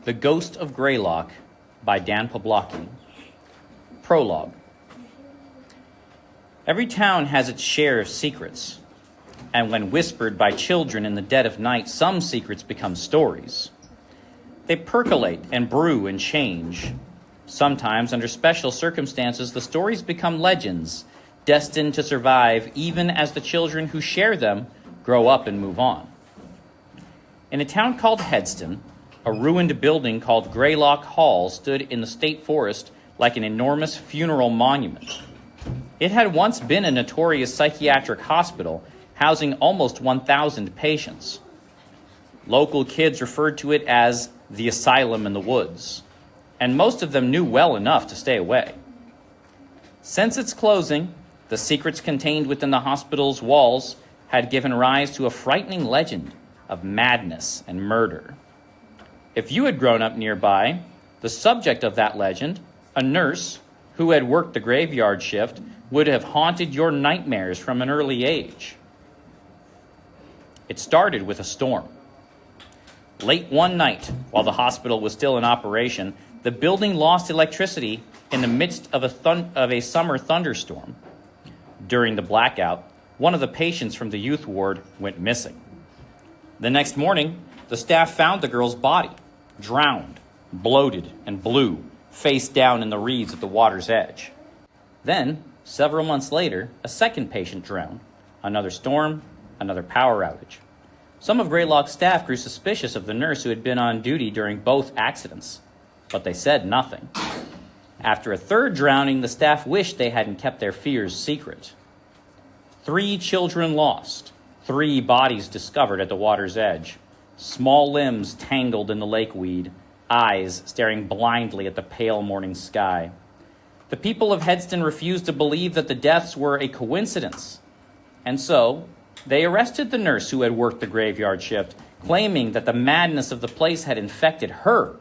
The Ghost of Graylock by Dan Poblocki. Prologue. Every town has its share of secrets, and when whispered by children in the dead of night, some secrets become stories. They percolate and brew and change. Sometimes, under special circumstances, the stories become legends, destined to survive even as the children who share them grow up and move on. In a town called Hedston, a ruined building called Graylock Hall stood in the state forest like an enormous funeral monument. It had once been a notorious psychiatric hospital, housing almost 1,000 patients. Local kids referred to it as the asylum in the woods, and most of them knew well enough to stay away. Since its closing, the secrets contained within the hospital's walls had given rise to a frightening legend of madness and murder. If you had grown up nearby, the subject of that legend, a nurse who had worked the graveyard shift, would have haunted your nightmares from an early age. It started with a storm. Late one night, while the hospital was still in operation, the building lost electricity in the midst of a summer thunderstorm. During the blackout, one of the patients from the youth ward went missing. The next morning, the staff found the girl's body, drowned, bloated, and blue, face down in the reeds at the water's edge. Then, several months later, a second patient drowned. Another storm, another power outage. Some of Graylock's staff grew suspicious of the nurse who had been on duty during both accidents, but they said nothing. After a third drowning, the staff wished they hadn't kept their fears secret. 3 children lost, 3 bodies discovered at the water's edge, small limbs tangled in the lakeweed, eyes staring blindly at the pale morning sky. The people of Hedston refused to believe that the deaths were a coincidence, and so they arrested the nurse who had worked the graveyard shift, claiming that the madness of the place had infected her,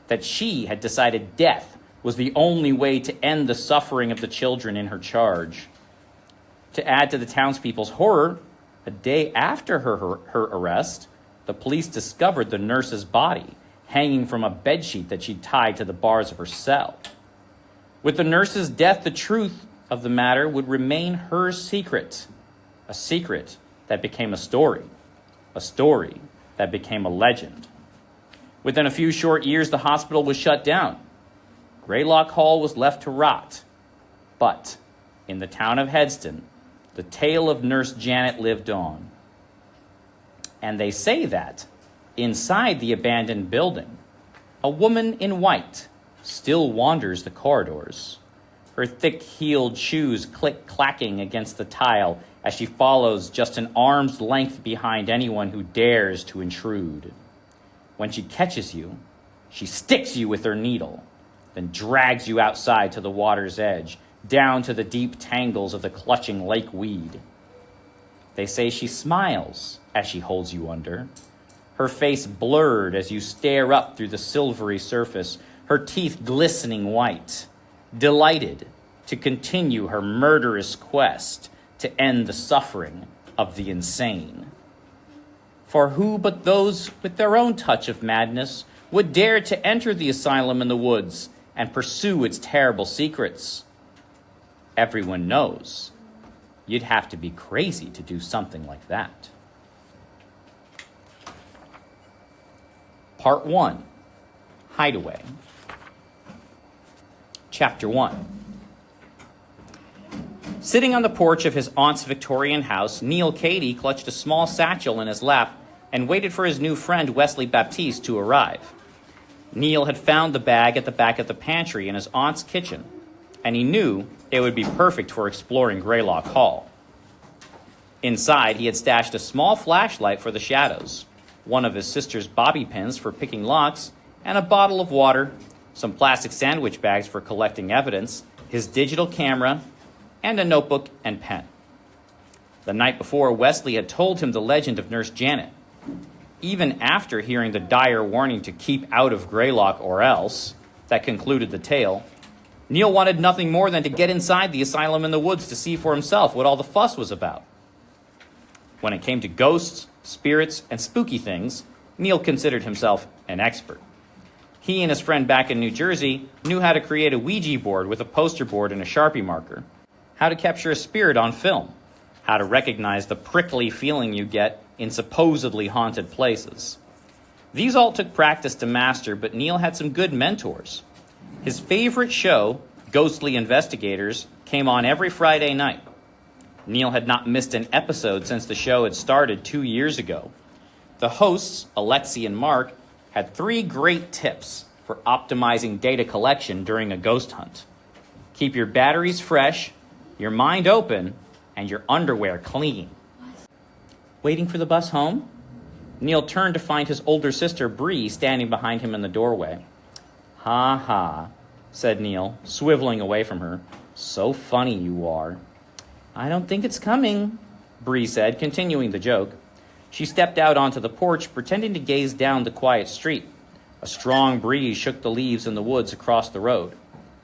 that she had decided death was the only way to end the suffering of the children in her charge. To add to the townspeople's horror, a day after her arrest, the police discovered the nurse's body hanging from a bedsheet that she'd tied to the bars of her cell. With the nurse's death, the truth of the matter would remain her secret, a secret that became a story that became a legend. Within a few short years, the hospital was shut down. Graylock Hall was left to rot. But in the town of Hedston, the tale of Nurse Janet lived on. And they say that inside the abandoned building, a woman in white still wanders the corridors, her thick-heeled shoes click-clacking against the tile as she follows just an arm's length behind anyone who dares to intrude. When she catches you, she sticks you with her needle, then drags you outside to the water's edge, down to the deep tangles of the clutching lake weed. They say she smiles as she holds you under, her face blurred as you stare up through the silvery surface, her teeth glistening white, delighted to continue her murderous quest to end the suffering of the insane. For who but those with their own touch of madness would dare to enter the asylum in the woods and pursue its terrible secrets? Everyone knows you'd have to be crazy to do something like that. Part 1, Hideaway. Chapter 1. Sitting on the porch of his aunt's Victorian house, Neil Cady clutched a small satchel in his lap and waited for his new friend Wesley Baptiste to arrive. Neil had found the bag at the back of the pantry in his aunt's kitchen, and he knew it would be perfect for exploring Graylock Hall. Inside, he had stashed a small flashlight for the shadows, one of his sister's bobby pins for picking locks, and a bottle of water, some plastic sandwich bags for collecting evidence, his digital camera, and a notebook and pen. The night before, Wesley had told him the legend of Nurse Janet. Even after hearing the dire warning to keep out of Graylock or else that concluded the tale, Neil wanted nothing more than to get inside the asylum in the woods to see for himself what all the fuss was about. When it came to ghosts, spirits, and spooky things, Neil considered himself an expert. He and his friend back in New Jersey knew how to create a Ouija board with a poster board and a Sharpie marker, how to capture a spirit on film, how to recognize the prickly feeling you get in supposedly haunted places. These all took practice to master, but Neil had some good mentors. His favorite show, Ghostly Investigators, came on every Friday night. Neil had not missed an episode since the show had started 2 years ago. The hosts, Alexi and Mark, had 3 great tips for optimizing data collection during a ghost hunt. Keep your batteries fresh, your mind open, and your underwear clean. Waiting for the bus home? Neil turned to find his older sister, Bree, standing behind him in the doorway. "Ha ha," said Neil, swiveling away from her. "So funny you are." "I don't think it's coming," Bree said, continuing the joke. She stepped out onto the porch, pretending to gaze down the quiet street. A strong breeze shook the leaves in the woods across the road,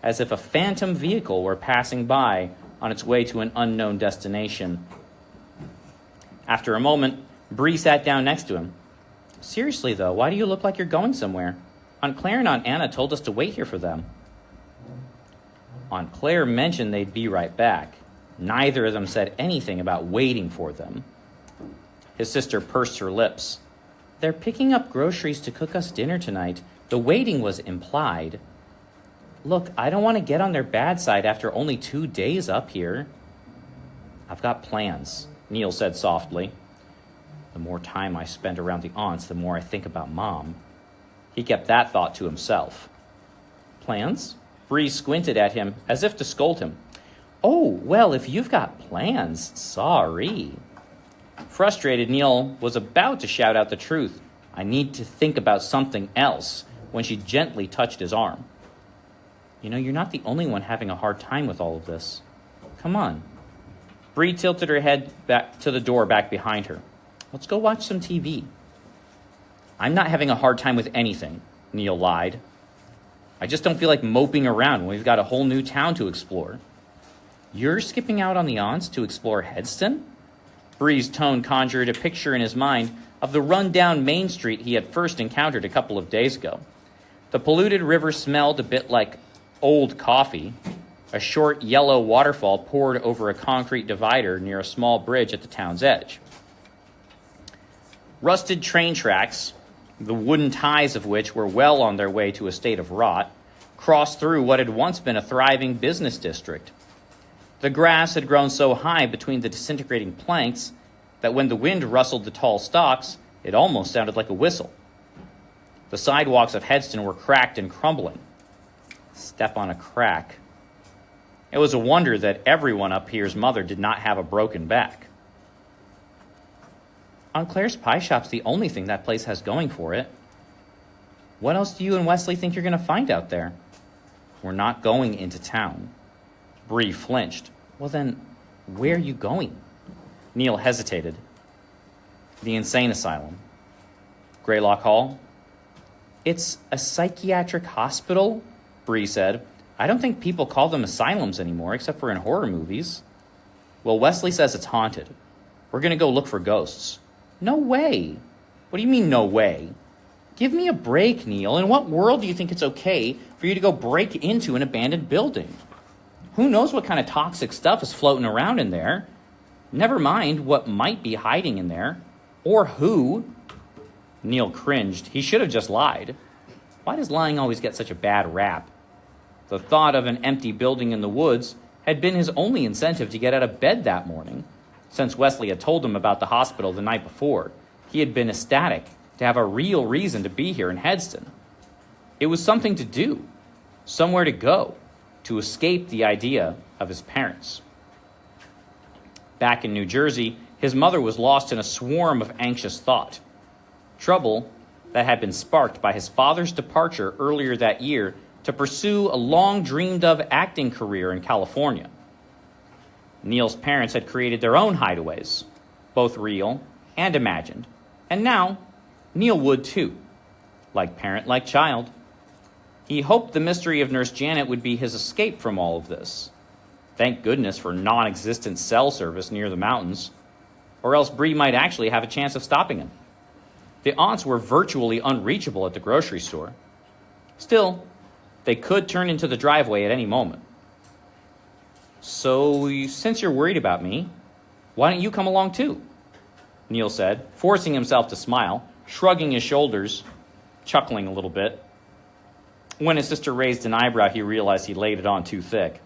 as if a phantom vehicle were passing by on its way to an unknown destination. After a moment, Bree sat down next to him. "Seriously, though, why do you look like you're going somewhere? Aunt Claire and Aunt Anna told us to wait here for them." Aunt Claire mentioned they'd be right back. Neither of them said anything about waiting for them. His sister pursed her lips. "They're picking up groceries to cook us dinner tonight. The waiting was implied." "Look, I don't want to get on their bad side after only 2 days up here." "I've got plans," Neil said softly. "The more time I spend around the aunts, the more I think about Mom." He kept that thought to himself. "Plans?" Bree squinted at him as if to scold him. "Oh, well, if you've got plans, sorry." Frustrated, Neil was about to shout out the truth. "I need to think about something else," when she gently touched his arm. "You know, you're not the only one having a hard time with all of this. Come on." Bree tilted her head back to the door back behind her. "Let's go watch some TV." "I'm not having a hard time with anything," Neil lied. "I just don't feel like moping around when we've got a whole new town to explore." "You're skipping out on the aunts to explore Headston?" Bree's tone conjured a picture in his mind of the run-down main street he had first encountered a couple of days ago. The polluted river smelled a bit like old coffee. A short yellow waterfall poured over a concrete divider near a small bridge at the town's edge. Rusted train tracks, the wooden ties of which were well on their way to a state of rot, crossed through what had once been a thriving business district. The grass had grown so high between the disintegrating planks that when the wind rustled the tall stalks, it almost sounded like a whistle. The sidewalks of Headston were cracked and crumbling. Step on a crack. It was a wonder that everyone up here's mother did not have a broken back. Aunt Claire's pie shop's the only thing that place has going for it. What else do you and Wesley think you're going to find out there? We're not going into town. Bree flinched. Well then, where are you going? Neil hesitated. The insane asylum. Graylock Hall? It's a psychiatric hospital, Bree said. I don't think people call them asylums anymore, except for in horror movies. Well, Wesley says it's haunted. We're going to go look for ghosts. No way. What do you mean, no way? Give me a break, Neil. In what world do you think it's okay for you to go break into an abandoned building? Who knows what kind of toxic stuff is floating around in there? Never mind what might be hiding in there. Or who. Neil cringed. He should have just lied. Why does lying always get such a bad rap? The thought of an empty building in the woods had been his only incentive to get out of bed that morning. Since Wesley had told him about the hospital the night before, he had been ecstatic to have a real reason to be here in Headston. It was something to do, somewhere to go, to escape the idea of his parents. Back in New Jersey, his mother was lost in a swarm of anxious thought. Trouble that had been sparked by his father's departure earlier that year to pursue a long-dreamed-of acting career in California. Neil's parents had created their own hideaways, both real and imagined, and now Neil would too, like parent, like child. He hoped the mystery of Nurse Janet would be his escape from all of this. Thank goodness for non-existent cell service near the mountains, or else Bree might actually have a chance of stopping him. The aunts were virtually unreachable at the grocery store. Still, they could turn into the driveway at any moment. So, since you're worried about me, why don't you come along too? Neil said, forcing himself to smile, shrugging his shoulders, chuckling a little bit. When his sister raised an eyebrow, he realized he laid it on too thick.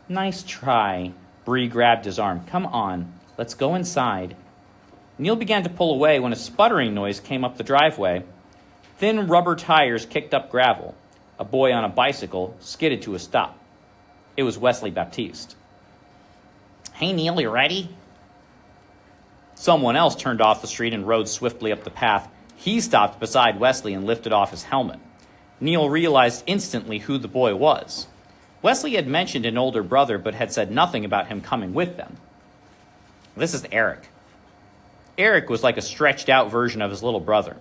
Nice try. Bree grabbed his arm. Come on, let's go inside. Neil began to pull away when a sputtering noise came up the driveway. Thin rubber tires kicked up gravel. A boy on a bicycle skidded to a stop. It was Wesley Baptiste. Hey, Neil, you ready? Someone else turned off the street and rode swiftly up the path. He stopped beside Wesley and lifted off his helmet. Neil realized instantly who the boy was. Wesley had mentioned an older brother, but had said nothing about him coming with them. This is Eric. Eric was like a stretched-out version of his little brother.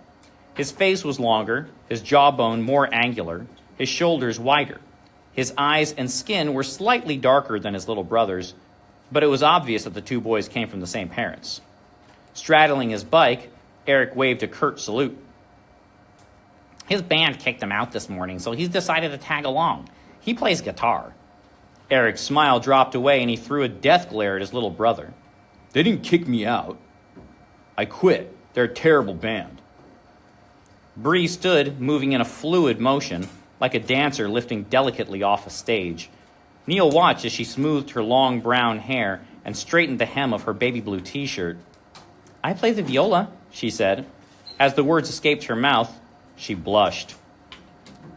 His face was longer, his jawbone more angular, his shoulders wider. His eyes and skin were slightly darker than his little brother's, but it was obvious that the two boys came from the same parents. Straddling his bike, Eric waved a curt salute. His band kicked him out this morning, so he's decided to tag along. He plays guitar. Eric's smile dropped away and he threw a death glare at his little brother. They didn't kick me out. I quit. They're a terrible band. Bree stood, moving in a fluid motion, like a dancer lifting delicately off a stage. Neil watched as she smoothed her long brown hair and straightened the hem of her baby blue t-shirt. I play the viola, she said. As the words escaped her mouth, she blushed.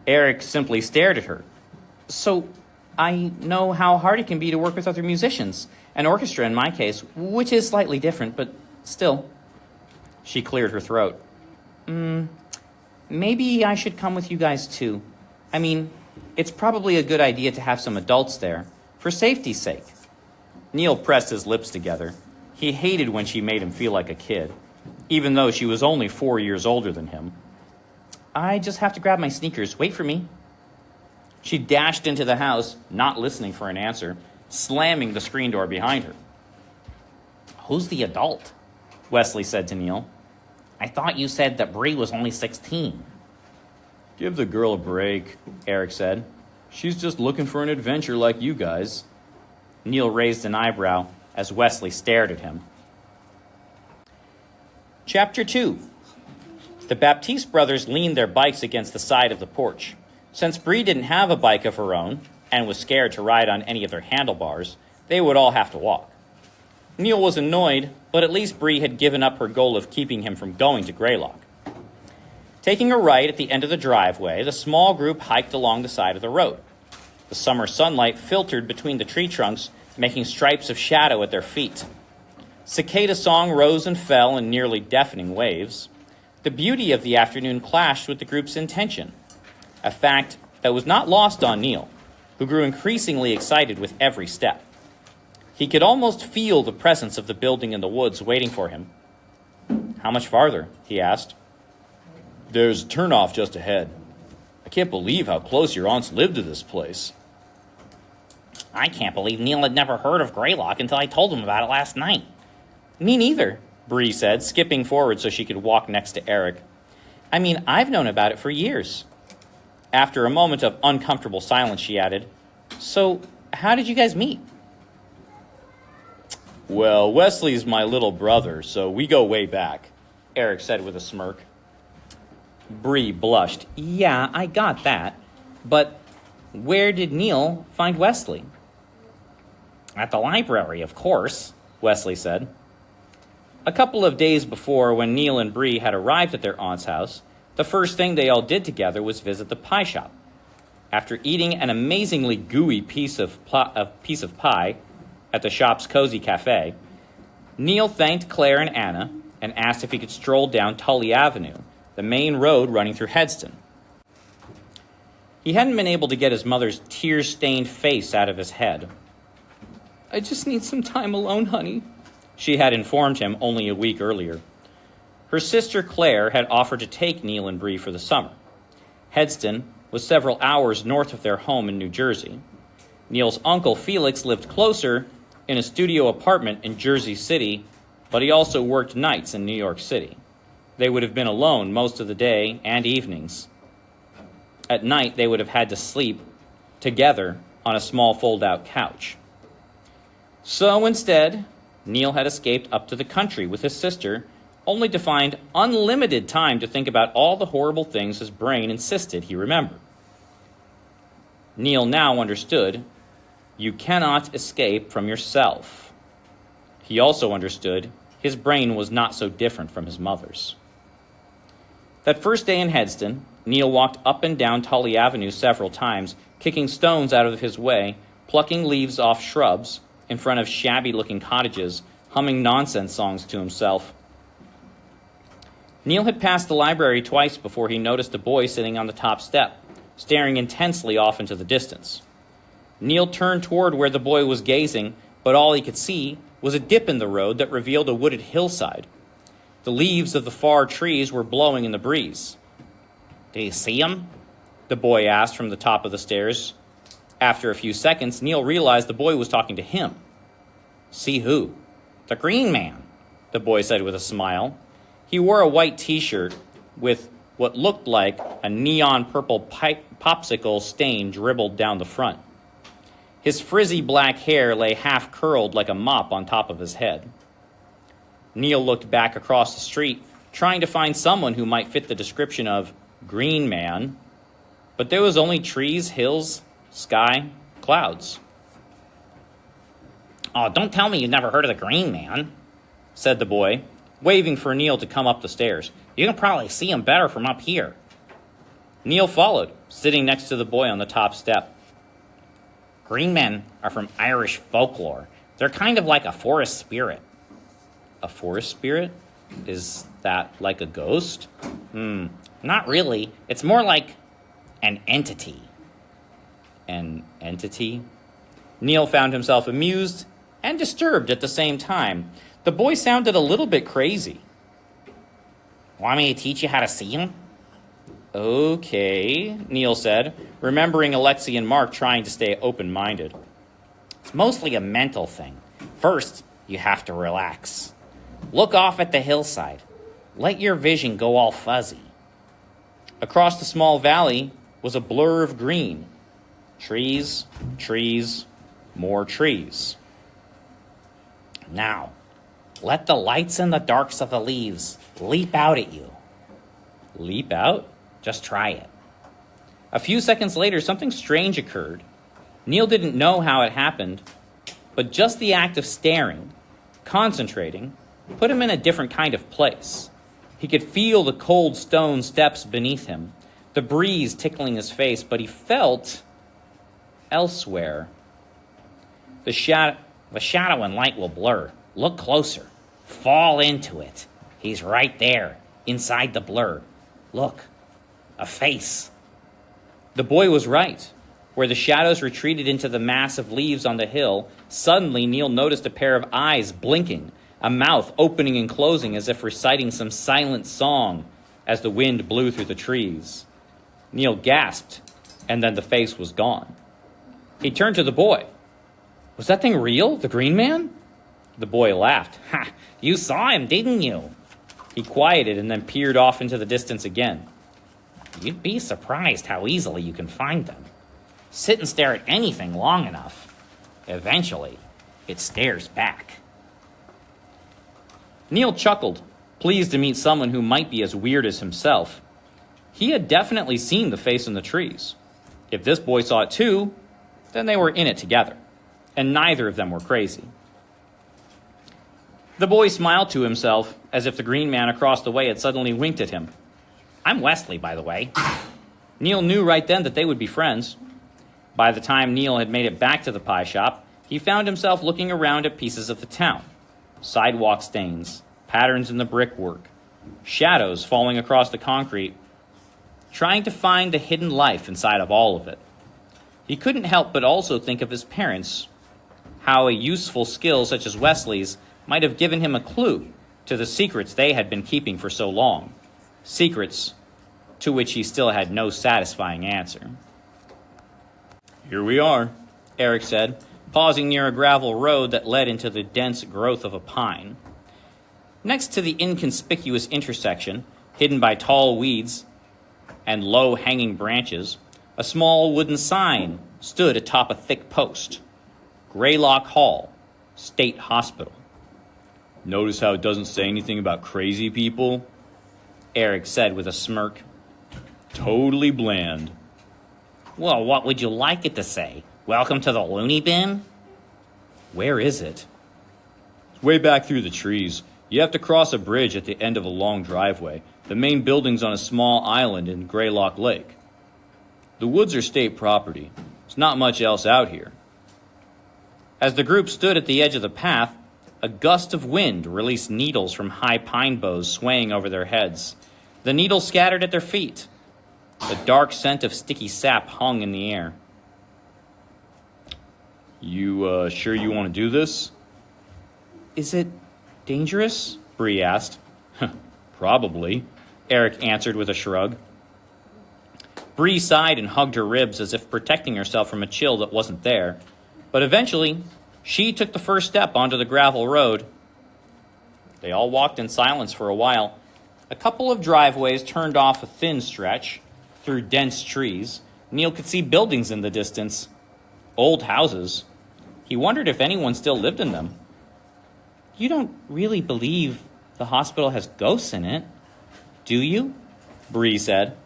Eric simply stared at her. So, I know how hard it can be to work with other musicians. An orchestra in my case, which is slightly different, but still. She cleared her throat. Maybe I should come with you guys too. I mean, it's probably a good idea to have some adults there, for safety's sake. Neil pressed his lips together. He hated when she made him feel like a kid, even though she was only 4 years older than him. I just have to grab my sneakers. Wait for me. She dashed into the house, not listening for an answer, slamming the screen door behind her. Who's the adult? Wesley said to Neil. I thought you said that Bree was only 16. Give the girl a break, Eric said. She's just looking for an adventure like you guys. Neil raised an eyebrow as Wesley stared at him. Chapter 2. The Baptiste brothers leaned their bikes against the side of the porch. Since Bree didn't have a bike of her own and was scared to ride on any of their handlebars, they would all have to walk. Neil was annoyed, but at least Bree had given up her goal of keeping him from going to Graylock. Taking a right at the end of the driveway, the small group hiked along the side of the road. The summer sunlight filtered between the tree trunks, making stripes of shadow at their feet. Cicada song rose and fell in nearly deafening waves. The beauty of the afternoon clashed with the group's intention, a fact that was not lost on Neil, who grew increasingly excited with every step. He could almost feel the presence of the building in the woods waiting for him. How much farther? He asked. There's a turnoff just ahead. I can't believe how close your aunts live to this place. I can't believe Neil had never heard of Graylock until I told him about it last night. Me neither, Bree said, skipping forward so she could walk next to Eric. I mean, I've known about it for years. After a moment of uncomfortable silence, she added, So, how did you guys meet? Well, Wesley's my little brother, so we go way back, Eric said with a smirk. Bree blushed. Yeah, I got that. But where did Neil find Wesley? At the library, of course, Wesley said. A couple of days before, when Neil and Bree had arrived at their aunt's house, the first thing they all did together was visit the pie shop. After eating an amazingly gooey piece of pie at the shop's cozy cafe, Neil thanked Claire and Anna and asked if he could stroll down Tully Avenue, the main road running through Headston. He hadn't been able to get his mother's tear-stained face out of his head. I just need some time alone, honey, she had informed him only a week earlier. Her sister Claire had offered to take Neil and Bree for the summer. Headston was several hours north of their home in New Jersey. Neil's uncle Felix lived closer in a studio apartment in Jersey City, but he also worked nights in New York City. They would have been alone most of the day and evenings. At night, they would have had to sleep together on a small fold-out couch. So instead, Neil had escaped up to the country with his sister, only to find unlimited time to think about all the horrible things his brain insisted he remember. Neil now understood, you cannot escape from yourself. He also understood his brain was not so different from his mother's. That first day in Headston, Neil walked up and down Tully Avenue several times, kicking stones out of his way, plucking leaves off shrubs in front of shabby-looking cottages, humming nonsense songs to himself. Neil had passed the library twice before he noticed a boy sitting on the top step, staring intensely off into the distance. Neil turned toward where the boy was gazing, but all he could see was a dip in the road that revealed a wooded hillside. The leaves of the far trees were blowing in the breeze. "Do you see him?" the boy asked from the top of the stairs. After a few seconds, Neil realized the boy was talking to him. "See who?" "The Green Man," the boy said with a smile. He wore a white t-shirt with what looked like a neon purple popsicle stain dribbled down the front. His frizzy black hair lay half-curled like a mop on top of his head. Neil looked back across the street, trying to find someone who might fit the description of Green Man, but there was only trees, hills, sky, clouds. "Oh, don't tell me you've never heard of the Green Man," said the boy, waving for Neil to come up the stairs. "You can probably see him better from up here." Neil followed, sitting next to the boy on the top step. "Green men are from Irish folklore. They're kind of like a forest spirit." "A forest spirit? Is that like a ghost?" Not really. It's more like an entity." An entity? Neil found himself amused and disturbed at the same time. The boy sounded a little bit crazy. "Want me to teach you how to see him?" "Okay," Neil said, remembering Alexei and Mark trying to stay open-minded. "It's mostly a mental thing. First, you have to relax. Look off at the hillside. Let your vision go all fuzzy." Across the small valley was a blur of green. Trees, trees, more trees. "Now, let the lights and the darks of the leaves leap out at you." "Leap out?" "Just try it." A few seconds later, something strange occurred. Neil didn't know how it happened, but just the act of staring, concentrating, put him in a different kind of place. He could feel the cold stone steps beneath him, the breeze tickling his face, but he felt elsewhere. The shadow and light will blur. Look closer. Fall into it. He's right there, inside the blur. Look, a face. The boy was right. Where the shadows retreated into the mass of leaves on the hill, suddenly Neil noticed a pair of eyes blinking, a mouth opening and closing as if reciting some silent song as the wind blew through the trees. Neil gasped, and then the face was gone. He turned to the boy. "Was that thing real, the Green Man?" The boy laughed. "Ha! You saw him, didn't you?" He quieted and then peered off into the distance again. "You'd be surprised how easily you can find them. Sit and stare at anything long enough. Eventually, it stares back." Neil chuckled, pleased to meet someone who might be as weird as himself. He had definitely seen the face in the trees. If this boy saw it too, then they were in it together, and neither of them were crazy. The boy smiled to himself as if the Green Man across the way had suddenly winked at him. "I'm Wesley, by the way." Neil knew right then that they would be friends. By the time Neil had made it back to the pie shop, he found himself looking around at pieces of the town. Sidewalk stains, patterns in the brickwork, shadows falling across the concrete, trying to find the hidden life inside of all of it. He couldn't help but also think of his parents, how a useful skill such as Wesley's might have given him a clue to the secrets they had been keeping for so long, secrets to which he still had no satisfying answer. "Here we are," Eric said, pausing near a gravel road that led into the dense growth of a pine. Next to the inconspicuous intersection, hidden by tall weeds and low-hanging branches, a small wooden sign stood atop a thick post. Graylock Hall, State Hospital. Notice how it doesn't say anything about crazy people? Eric said with a smirk. Totally bland. Well, what would you like it to say? Welcome to the loony bin? Where is it? It's way back through the trees. You have to cross a bridge at the end of a long driveway. The main building's on a small island in Graylock Lake. The woods are state property. There's not much else out here. As the group stood at the edge of the path, a gust of wind released needles from high pine boughs swaying over their heads. The needles scattered at their feet. The dark scent of sticky sap hung in the air. You sure you want to do this? Is it dangerous? Bree asked. Probably, Eric answered with a shrug. Bree sighed and hugged her ribs as if protecting herself from a chill that wasn't there. But eventually, she took the first step onto the gravel road. They all walked in silence for a while. A couple of driveways turned off a thin stretch through dense trees. Neil could see buildings in the distance. Old houses. He wondered if anyone still lived in them. You don't really believe the hospital has ghosts in it, do you? Bree said.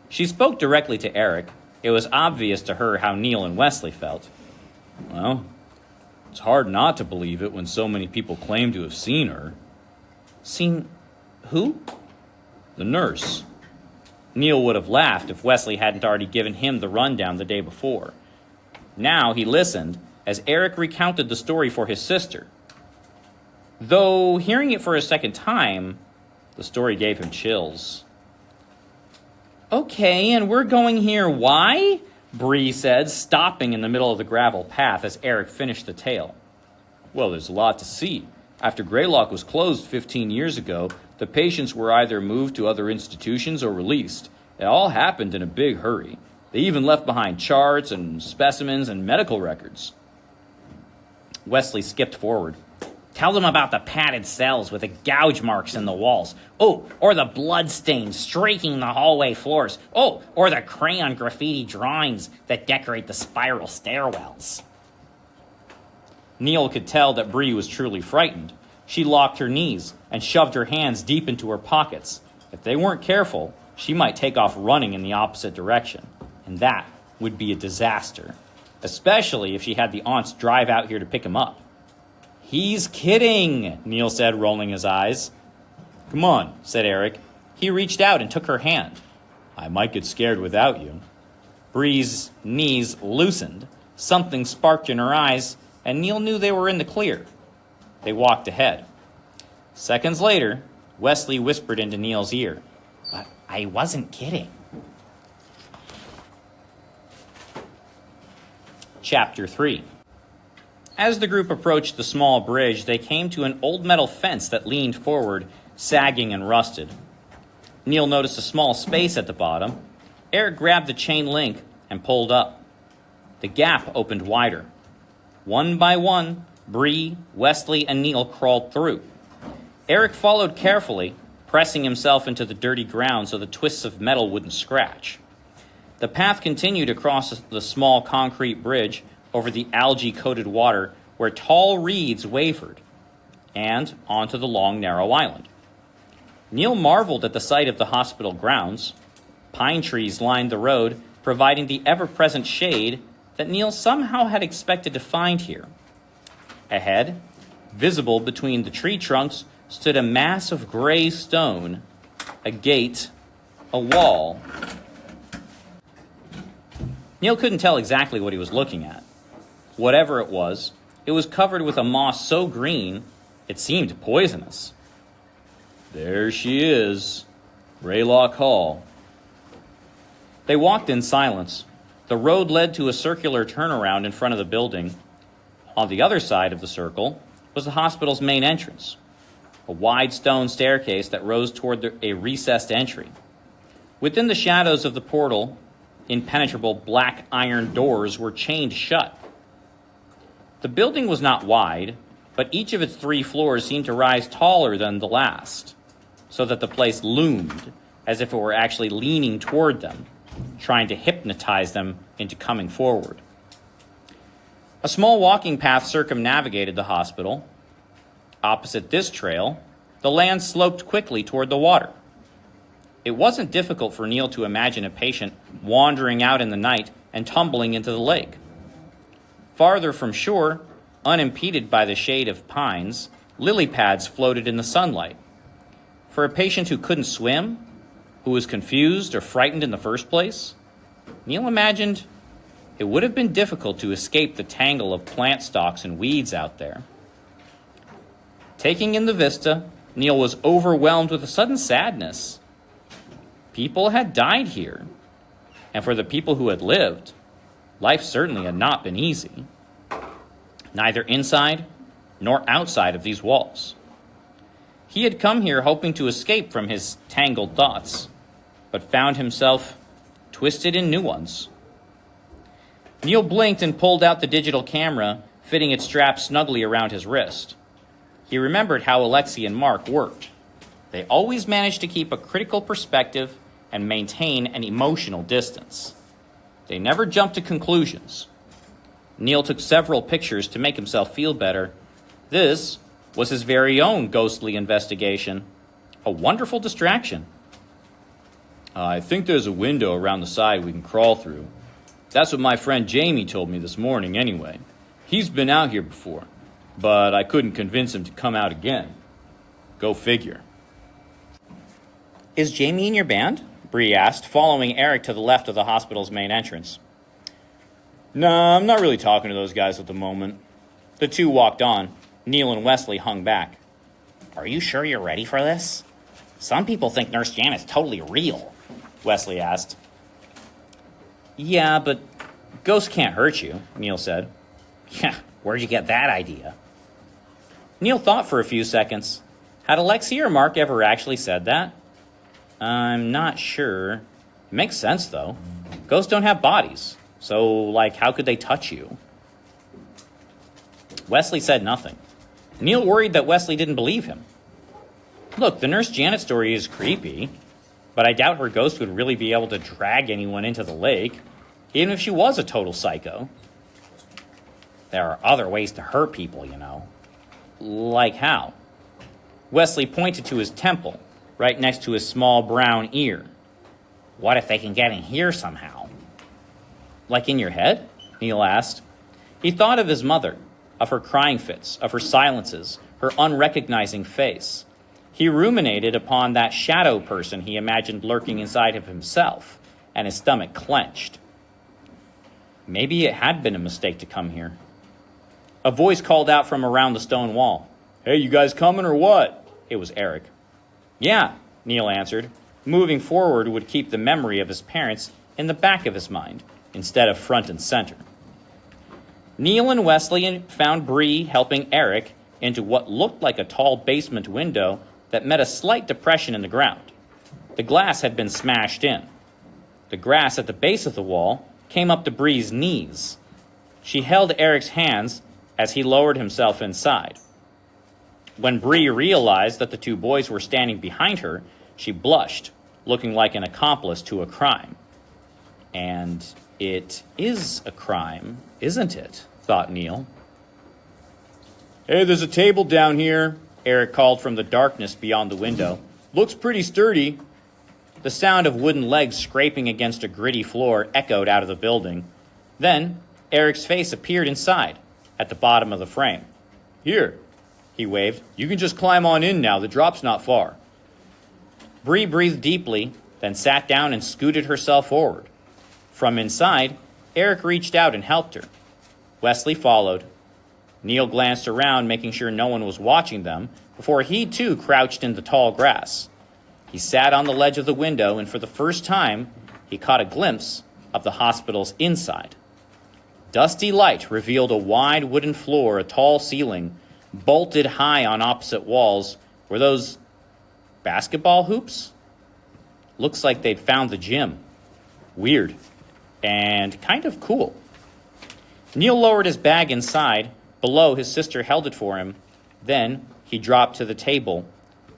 She spoke directly to Eric. It was obvious to her how Neil and Wesley felt. Well, it's hard not to believe it when so many people claim to have seen her. Seen who? The nurse. Neil would have laughed if Wesley hadn't already given him the rundown the day before. Now he listened as Eric recounted the story for his sister. Though hearing it for a second time, the story gave him chills. Okay, and we're going here. Why? Bree said, stopping in the middle of the gravel path as Eric finished the tale. Well, there's a lot to see. After Graylock was closed 15 years ago, the patients were either moved to other institutions or released. It all happened in a big hurry. They even left behind charts and specimens and medical records. Wesley skipped forward. Tell them about the padded cells with the gouge marks in the walls. Oh, or the blood stains streaking the hallway floors. Oh, or the crayon graffiti drawings that decorate the spiral stairwells. Neil could tell that Bree was truly frightened. She locked her knees and shoved her hands deep into her pockets. If they weren't careful, she might take off running in the opposite direction. And that would be a disaster, especially if she had the aunts drive out here to pick him up. He's kidding, Neil said, rolling his eyes. Come on, said Eric. He reached out and took her hand. I might get scared without you. Bree's knees loosened. Something sparked in her eyes, and Neil knew they were in the clear. They walked ahead. Seconds later, Wesley whispered into Neil's ear. But I wasn't kidding. Chapter 3. As the group approached the small bridge, they came to an old metal fence that leaned forward, sagging and rusted. Neil noticed a small space at the bottom. Eric grabbed the chain link and pulled up. The gap opened wider. One by one, Bree, Wesley, and Neil crawled through. Eric followed carefully, pressing himself into the dirty ground so the twists of metal wouldn't scratch. The path continued across the small concrete bridge over the algae-coated water where tall reeds wavered, and onto the long, narrow island. Neil marveled at the sight of the hospital grounds. Pine trees lined the road, providing the ever-present shade that Neil somehow had expected to find here. Ahead, visible between the tree trunks, stood a mass of gray stone, a gate, a wall. Neil couldn't tell exactly what he was looking at. Whatever it was covered with a moss so green, it seemed poisonous. There she is, Graylock Hall. They walked in silence. The road led to a circular turnaround in front of the building. On the other side of the circle was the hospital's main entrance, a wide stone staircase that rose toward a recessed entry. Within the shadows of the portal, impenetrable black iron doors were chained shut. The building was not wide, but each of its 3 floors seemed to rise taller than the last, so that the place loomed, as if it were actually leaning toward them, trying to hypnotize them into coming forward. A small walking path circumnavigated the hospital. Opposite this trail, the land sloped quickly toward the water. It wasn't difficult for Neil to imagine a patient wandering out in the night and tumbling into the lake. Farther from shore, unimpeded by the shade of pines, lily pads floated in the sunlight. For a patient who couldn't swim, who was confused or frightened in the first place, Neil imagined it would have been difficult to escape the tangle of plant stalks and weeds out there. Taking in the vista, Neil was overwhelmed with a sudden sadness. People had died here, and for the people who had lived, life certainly had not been easy, neither inside nor outside of these walls. He had come here hoping to escape from his tangled thoughts, but found himself twisted in new ones. Neil blinked and pulled out the digital camera, fitting its strap snugly around his wrist. He remembered how Alexei and Mark worked. They always managed to keep a critical perspective and maintain an emotional distance. They never jumped to conclusions. Neil took several pictures to make himself feel better. This was his very own ghostly investigation. A wonderful distraction. I think there's a window around the side we can crawl through. That's what my friend Jamie told me this morning anyway. He's been out here before, but I couldn't convince him to come out again. Go figure. Is Jamie in your band? Bree asked, following Eric to the left of the hospital's main entrance. Nah, I'm not really talking to those guys at the moment. The two walked on. Neil and Wesley hung back. Are you sure you're ready for this? Some people think Nurse Janet's totally real, Wesley asked. Yeah, but ghosts can't hurt you, Neil said. Yeah, where'd you get that idea? Neil thought for a few seconds. Had Alexei or Mark ever actually said that? I'm not sure. It makes sense, though. Ghosts don't have bodies. So, how could they touch you? Wesley said nothing. Neil worried that Wesley didn't believe him. Look, the Nurse Janet story is creepy, but I doubt her ghost would really be able to drag anyone into the lake, even if she was a total psycho. There are other ways to hurt people, you know. Like how? Wesley pointed to his temple, right next to his small brown ear. What if they can get in here somehow? Like in your head? Neil asked. He thought of his mother, of her crying fits, of her silences, her unrecognizing face. He ruminated upon that shadow person he imagined lurking inside of himself, and his stomach clenched. Maybe it had been a mistake to come here. A voice called out from around the stone wall. Hey, you guys coming or what? It was Eric. Yeah, Neil answered. Moving forward would keep the memory of his parents in the back of his mind, instead of front and center. Neil and Wesley found Bree helping Eric into what looked like a tall basement window that met a slight depression in the ground. The glass had been smashed in. The grass at the base of the wall came up to Bree's knees. She held Eric's hands as he lowered himself inside. When Bree realized that the two boys were standing behind her, she blushed, looking like an accomplice to a crime. And it is a crime, isn't it? Thought Neil. Hey, there's a table down here, Eric called from the darkness beyond the window. Looks pretty sturdy. The sound of wooden legs scraping against a gritty floor echoed out of the building. Then, Eric's face appeared inside, at the bottom of the frame. Here, he waved. You can just climb on in now. The drop's not far. Bree breathed deeply, then sat down and scooted herself forward. From inside, Eric reached out and helped her. Wesley followed. Neil glanced around, making sure no one was watching them, before he too crouched in the tall grass. He sat on the ledge of the window, and for the first time, he caught a glimpse of the hospital's inside. Dusty light revealed a wide wooden floor, a tall ceiling. Bolted high on opposite walls were those basketball hoops. Looks like they'd found the gym. Weird. And kind of cool. Neil lowered his bag inside. Below, his sister held it for him. Then he dropped to the table.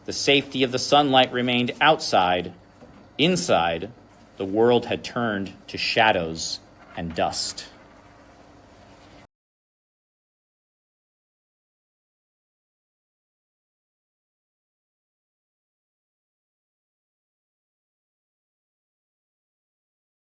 The safety of the sunlight remained outside, Inside, the world had turned to shadows and dust.